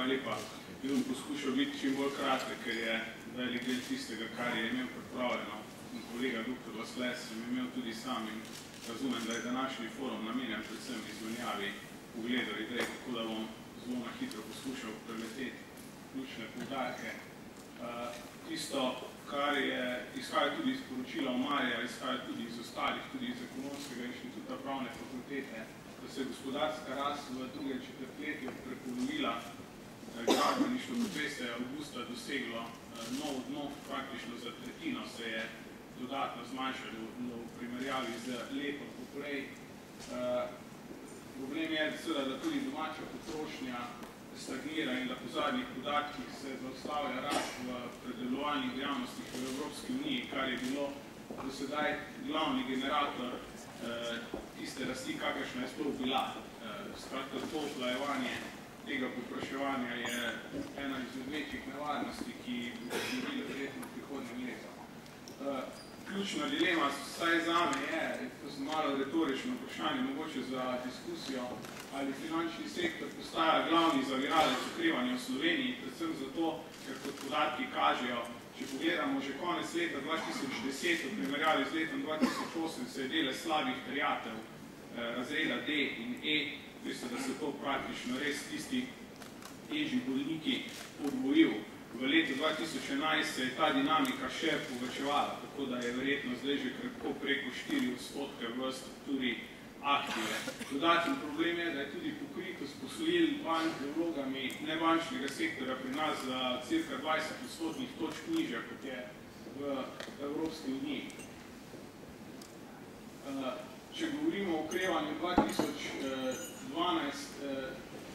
Hvala lepa. Jaz bom poskušal biti čim bolj kratek, ker je velik del tistega, kar je imel pripravljeno. Kolega dr. Vasles sem imel tudi sam in razumem, da je današnji forum namenjen predvsem izmenjavi pogledov idej, tako da bom zelo na hitro poskušal preleteti ključne poudarke. Tisto, kar je izhaja tudi iz poročila Omarja, izhaja tudi iz ostalih, tudi iz Ekonomskega inštituta pravne fakultete, da se je gospodarska rast v drugem četrtletju prepolovila. Gradbeništvo, kot veste, je avgusta doseglo nov dno, praktično za tretjino se je dodatno zmanjšalo v primerjavi z letom poprej. Problem je, da tudi domača potrošnja stagnira in da po zadnjih podatkih se zaustavlja rast v predelovalnih dejavnostih v Evropski uniji, kar je bilo do sedaj glavni generator tiste rasti, kakršna je sploh bila. Skratka, to ohlajevanje tega popraševanja je ena izmed večjih nevarnosti, ki bo sledila verjetno v prihodnjem letu. Ključna dilema, vsaj zame je, to je malo retorično vprašanje, mogoče za diskusijo, ali finančni sektor postaja glavni zaviralec okrevanja v Sloveniji, predvsem zato, ker kot podatki kažejo, če pogledamo že konec leta 2010, v primerjavi z letom 2008 se je delež slabih terjatev razreda D in E, veste, da se to praktično res tisti težji bolniki podvojil. V letu 2011 se je ta dinamika še povečevala, tako da je verjetno zdaj že krepko preko 4% v strukturi aktive. Dodaten problem je, da je tudi pokritost posojil bank z vlogami nebančnega sektora pri nas za cirka 20% točk nižja, kot je v Evropski uniji. Če govorimo o okrevanju 2012,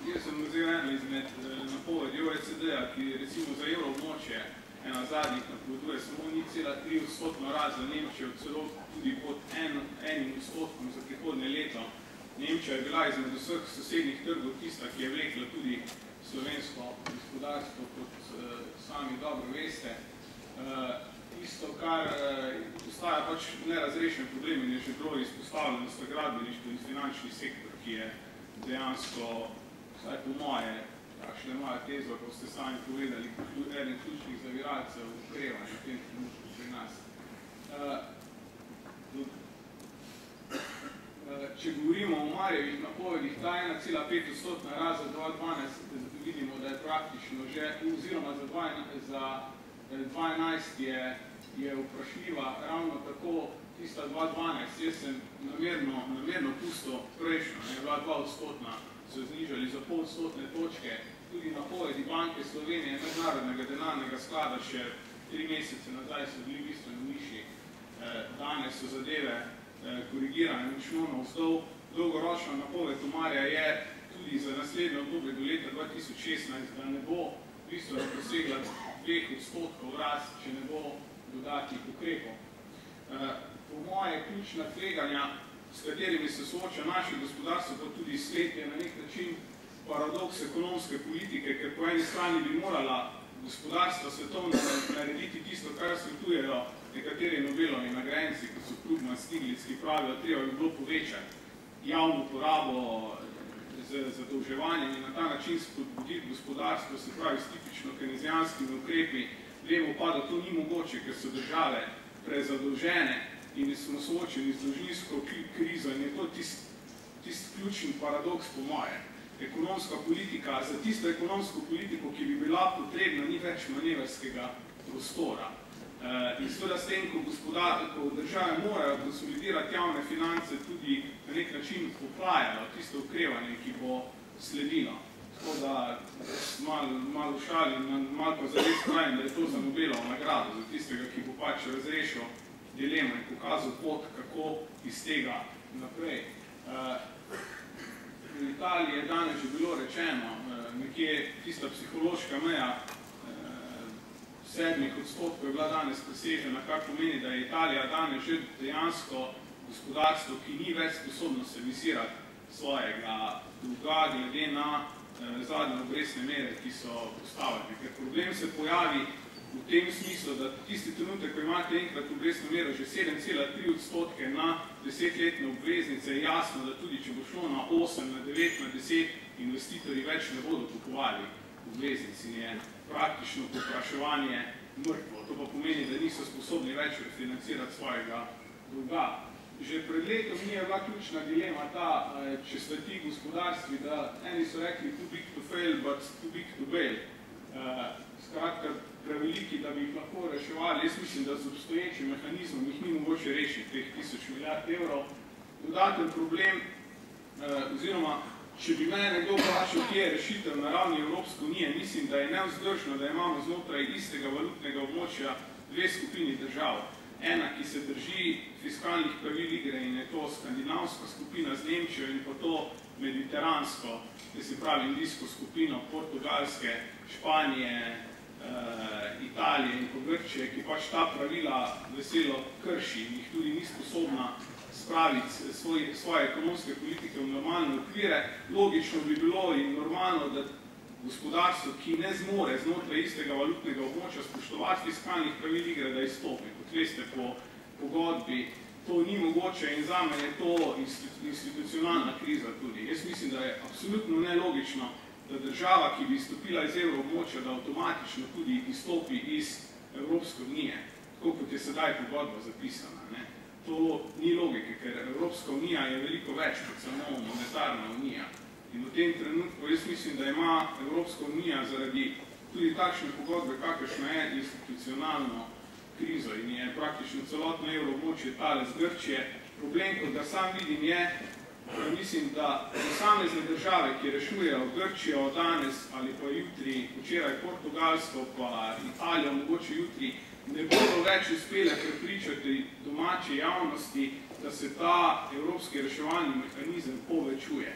jaz sem vzel eno izmed napovedi OECD-a, ki recimo za evroobmočje ena zadnjih napoveduje samo 0,3% rast za Nemčijo, celo tudi pod 1% za prihodnje leto. Nemčija je bila izmed vseh sosednjih trgov tista, ki je vlekla tudi slovensko gospodarstvo, kot sami dobro veste. Tisto, kar postaja pač nerazrešen problem in je že bilo izpostavljeno sta gradbeništvo in finančni sektor, ki je dejansko, vsaj po moje, kakšne moja tezo, ko ste sami povedali, eden ključnih zaviralcev okrevanja v tem trenutku pri nas. Če govorimo o Marjevih napovedih, ta 1,5% rast za 2012, vidimo, da je praktično že, oziroma za 2011 je vprašljiva ravno tako tista 2012. Jaz sem namerno pustil prejšnjo, je bila 2%, so znižali za 0,5% točke. Tudi napovedi Banke Slovenije, Mednarodnega denarnega sklada, še 3 mesece nazaj so bili bistveno višji. Danes so zadeve korigirane močno navzdol. Dolgoročna napoved Omarja je tudi za naslednje obdobje do leta 2016, da ne bo bistveno presegla 2% rast, če ne bo dodatnih ukrepov. Po moje ključna tveganja, s katerimi se sooča naše gospodarstvo, pa tudi svet, je na nek način paradoks ekonomske politike, ker po eni strani bi morala gospodarstva svetovno narediti tisto, kar svetujejo nekateri Nobelovi nagrajenci, kot so Krugman, Stiglitz, ki pravijo, treba bi bilo povečati javno porabo z zadolževanjem in na ta način spodbuditi gospodarstvo, se pravi s tipično keynesijanskimi ukrepi. Vemo pa, da to ni mogoče, ker so države prezadolžene in smo soočeni z dolžninsko krizo in je to tisti ključni paradoks po moje. Ekonomska politika, za tisto ekonomsko politiko, ki bi bila potrebna, ni več manevrskega prostora. In seveda s tem, ko države morajo konsolidirati javne finance, tudi na nek način poplajajo tisto ukrevanje, ki bo sledilo. Tako da malo šalim, malo pa zares pravim, da je to za Nobelovo nagrado, za tistega, ki bo pač razrešil dilemo in pokazal pot, kako iz tega naprej. V Italiji je danes že bilo rečeno, nekje tista psihološka meja 7% je bila danes presežena, kar pomeni, da je Italija danes že dejansko gospodarstvo, ki ni več sposobno servisirati svojega dolga glede na zadnje obrestne mere, ki so postavljene. Ker problem se pojavi v tem smislu, da tisti trenutek, ko imate enkrat obrestno mero že 7,3% na 10-letne obveznice, je jasno, da tudi če bo šlo na 8, na 9, na 10, investitorji več ne bodo kupovali obveznic in je praktično povpraševanje mrtvo. To pa pomeni, da niso sposobni več refinancirati svojega dolga. Že pred letom ni je bila ključna dilema ta, če sta ti gospodarstvi, da eni so rekli too big to fail, but too big to bail. Skratka, preveliki, da bi jih lahko reševali. Jaz mislim, da z obstoječim mehanizmom jih ni mogoče rešiti teh 1000 milijard evrov. Dodaten problem, oziroma, če bi mene nekdo vprašal, kje je rešitev na ravni Evropske unije, mislim, da je nevzdržno, da imamo znotraj istega valutnega območja dve skupini držav. Ena, ki se drži fiskalnih pravil igre in je to skandinavska skupina z Nemčijo in pa to mediteransko, da se pravi indijsko skupino Portugalske, Španije, Italije in pa Grčije, ki pač ta pravila veselo krši in jih tudi ni sposobna spraviti svoje ekonomske politike v normalne okvire. Logično bi bilo in normalno, da gospodarstvo, ki ne zmore znotraj istega valutnega območja spoštovati fiskalnih pravil igre, da izstopi. Kot veste, po pogodbi to ni mogoče in zame je to institucionalna kriza tudi. Jaz mislim, da je absolutno nelogično, da država, ki bi izstopila iz evroobmočja, da avtomatično tudi izstopi iz Evropske unije, tako kot je sedaj pogodba zapisana. To ni logike, ker Evropska unija je veliko več kot samo monetarna unija. In v tem trenutku jaz mislim, da ima Evropska unija zaradi tudi takšne pogodbe, kakršna je institucionalno krizo in je praktično celotno evroobmočje tale z Grčije. Problem, kot ga sam vidim, je, mislim, da posamezne države, ki rešujejo Grčijo danes ali pa jutri, včeraj Portugalsko, pa Italijo, mogoče jutri, ne bodo več uspele prepričati domače javnosti, da se ta evropski reševalni mehanizem povečuje.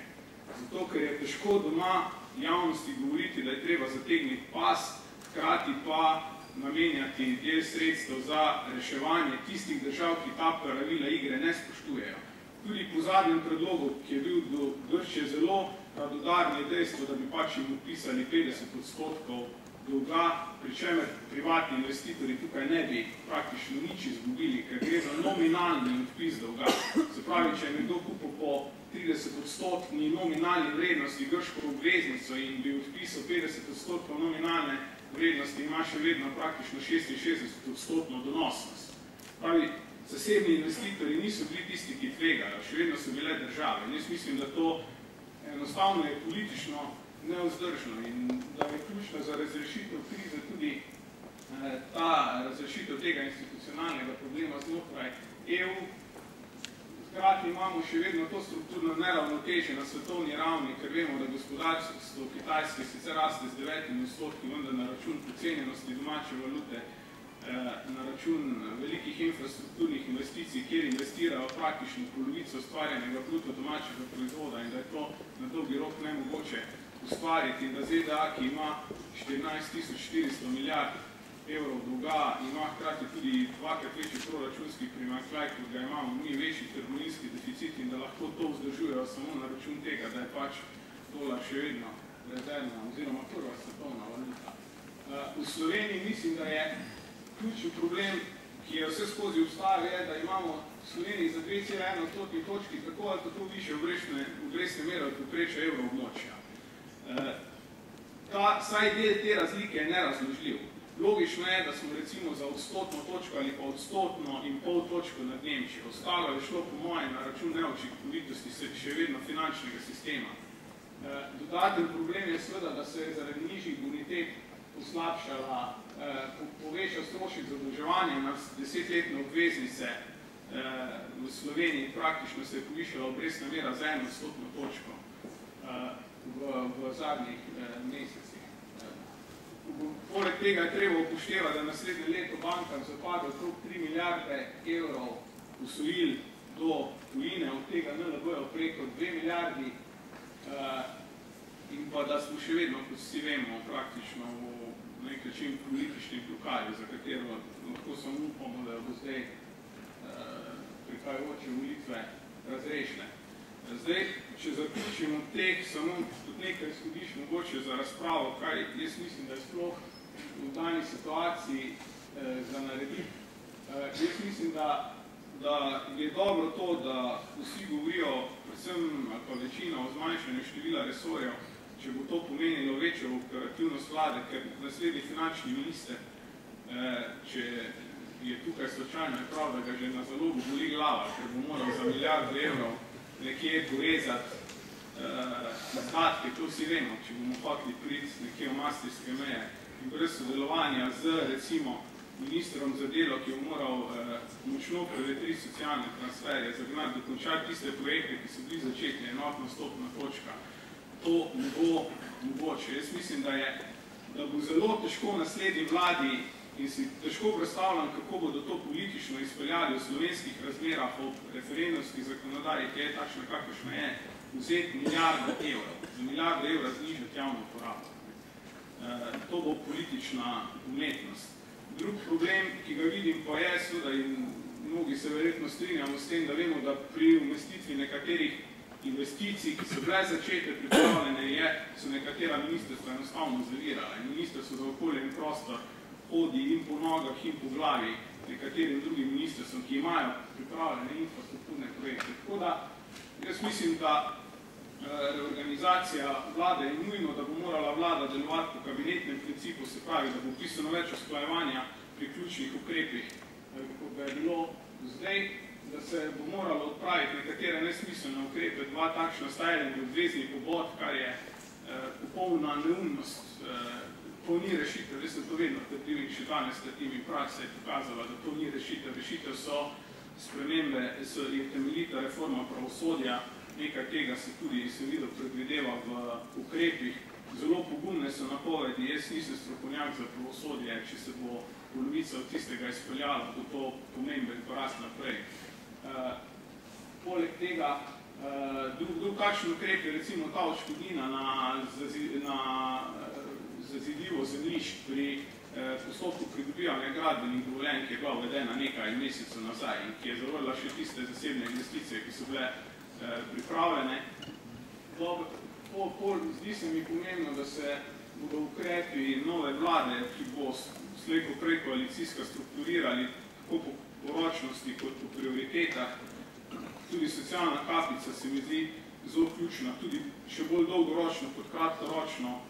Zato, ker je težko doma javnosti govoriti, da je treba zategniti pas, hkrati pa namenjati del sredstev za reševanje tistih držav, ki ta pravila igre ne spoštujejo. Tudi po zadnjem predlogu, ki je bil do Grčije zelo radodarno dejstvo, da bi pač jim odpisali 50% dolga, pri čemer privatni investitorji tukaj ne bi praktično nič izgubili, ker gre za nominalni odpis dolga. Se pravi, če je nekdo kupil po 30% nominalni vrednosti grško obveznico in bi odpisal 50% nominalne vrednosti, ima še vedno praktično 66% donosnost. Pravi, zasebni investitorji niso bili tisti, ki tvegajo, še vedno so bile države. In jaz mislim, da to enostavno je politično nevzdržno in da je ključna za razrešitev krize tudi ta razrešitev tega institucionalnega problema znotraj EU. Hkrati imamo še vedno to strukturno neravnotežje na svetovni ravni, ker vemo, da gospodarstvo Kitajske sicer raste z 9%, vendar na račun pocenjenosti domače valute, na račun velikih infrastrukturnih investicij, kjer investirajo praktično polovico ustvarjenega bruto domačega proizvoda in da je to na dolgi rok nemogoče ustvariti in da ZDA, ki ima 14.400 milijard evrov dolga, ima hkrati tudi dvakrat večji proračunski primanjkljaj, kot ga imamo mi, večji trgovinski deficit in da lahko to vzdržujejo samo na račun tega, da je pač dolar še vedno rezervna oziroma prva svetovna valuta. V Sloveniji mislim, da je ključni problem, ki je vse skozi obstajal, je, da imamo v Sloveniji za 2,1 točki tako ali tako više obrestne mere od povprečja evroobmočja. Saj del te razlike je nerazložljiv. Logično je, da smo recimo za odstotno točko ali pa odstotno in pol točko nad Nemčijo. Ostalo je šlo po mojem na račun neučinkovitosti še vedno finančnega sistema. Dodaten problem je seveda, da se je zaradi nižjih bonitet poslabšala, povečal strošek zadolževanja na 10-letne obveznice v Sloveniji. Praktično se je povišala obrestna mera za 1% točko v zadnjih mesecih. Poleg tega je treba upoštevati, da naslednje leto bankam zapade okrog 3 milijarde evrov posojil do tujine, od tega NLB-jev preko 2 milijardi in pa da smo še vedno, kot vsi vemo, praktično v nek način politični blokadi, za katero lahko samo upamo, da bo zdaj prihajajoče volitve razrešne. Zdaj, če zaključimo teh, samo tudi nekaj izhodišč mogoče za razpravo, kaj jaz mislim, da je sploh v dani situaciji za narediti. Jaz mislim, da je dobro to, da vsi govorijo, predvsem ali pa večina o zmanjšanju števila resorjev, če bo to pomenilo večjo operativnost vlade, ker naslednji finančni minister, če je tukaj slučajno je prav, da ga že na zalogu boli glava, ker bo moral za milijardo evrov nekje porezati izdatke, to vsi vemo, če bomo hoteli priti nekje v maastrichtske meje in brez sodelovanja z, recimo, ministrom za delo, ki je moral močno prevetriti socialne transferje, zagnati, dokončati tiste projekte, ki so bili začetni, enotna stopna točka. To ne bo mogoče. Jaz mislim, da bo zelo težko naslednji vladi in si težko predstavljam, kako bodo to politično izpeljali v slovenskih razmerah ob referendumskih zakonodaji, ki je takšna, kakršna je, vzeti milijardo evrov. Za milijardo evra znižati javno porabo. To bo politična umetnost. Drug problem, ki ga vidim, pa je, da in mnogi se verjetno strinjamo s tem, da vemo, da pri umestitvi nekaterih investicij, ki so bile začete pripravljene, so nekatera ministrstva enostavno zavirala. In ministrstvo za okolje in prostor hodi in po nogah in po glavi nekaterim drugim ministrstvom, ki imajo pripravljene infrastrukturne projekte. Tako da, jaz mislim, da reorganizacija vlade je nujno, da bo morala vlada delovati po kabinetnem principu, se pravi, da bo pisano več usklajevanja pri ključnih ukrepih, kot ga je bilo zdaj, da se bo moralo odpraviti nekatere nesmiselne ukrepe, dva takšna stajanja obvezni pobod, kar je popolna neumnost. To ni rešitev, jaz sem to vedno trdil in še danes trdimi praksa je pokazala, da to ni rešitev. Rešitev so spremembe, je temeljita reforma pravosodja, nekaj tega se tudi seveda predvideva v ukrepih. Zelo pogumne so napovedi, jaz nisem strokovnjak za pravosodje, če se bo polovica od tistega izpeljala, bo to pomemben korak naprej. Poleg tega, drug kakšen ukrep je recimo ta odškodnina na zazidljivo zemljišč pri postopku pridobivanja gradbenih dovoljenj, ki je bila uvedena nekaj mesecev nazaj in ki je zavrla še tiste zasebne investicije, ki so bile pripravljene. Zdi se mi pomembno, da se bodo ukrepi nove vlade, ki bo slejko prej koalicijska strukturirali tako po poročnosti kot po prioritetah. Tudi socialna kapica se mi zdi zelo ključna, tudi še bolj dolgoročno kot kratkoročno.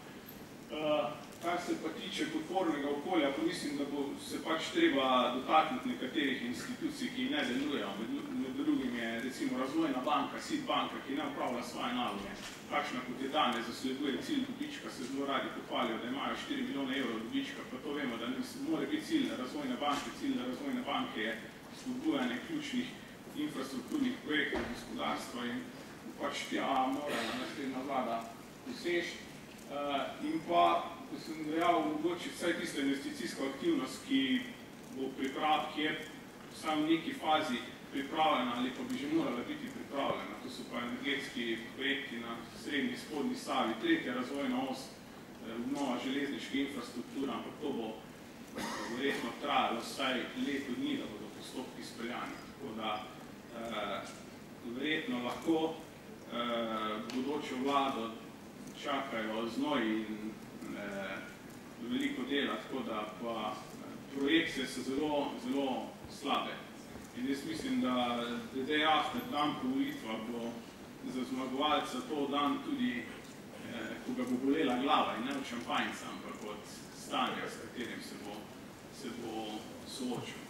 Kar se pa tiče podpornega okolja, pa mislim, da bo se pač treba dotakniti nekaterih institucij, ki ne delujejo. Med drugim je recimo Razvojna banka, SID banka, ki ne upravlja svoje naloge. Kakšna kot je danes zasleduje cilj dobička, se zelo radi pohvalijo, da imajo 4 milijone evrov dobička, pa to vemo, da ne more biti cilj Razvojne banke. Cilj Razvojne banke je spodbujanje ključnih infrastrukturnih projektov gospodarstva in pač tja mora naslednja vlada doseči. In pa, ko sem dejal, mogoče vsaj tista investicijska aktivnost, ki je vsaj v neki fazi pripravljena ali pa bi že morala biti pripravljena. To so pa energetski projekti na srednji spodnji Savi, tretja razvojna os, nova železniška infrastruktura, ampak to bo verjetno trajalo vsaj leto dni, da bodo postopki izpeljani. Tako da verjetno lahko bodočo vlado čakajo znoj in veliko dela, tako da pa projekcije so zelo, zelo slabe. In jaz mislim, da day after, dan po volitvah, bo za zmagovalca to dan tudi, ko ga bo bolela glava in ne od šampanjca, ampak od stanja, s katerim se bo soočil.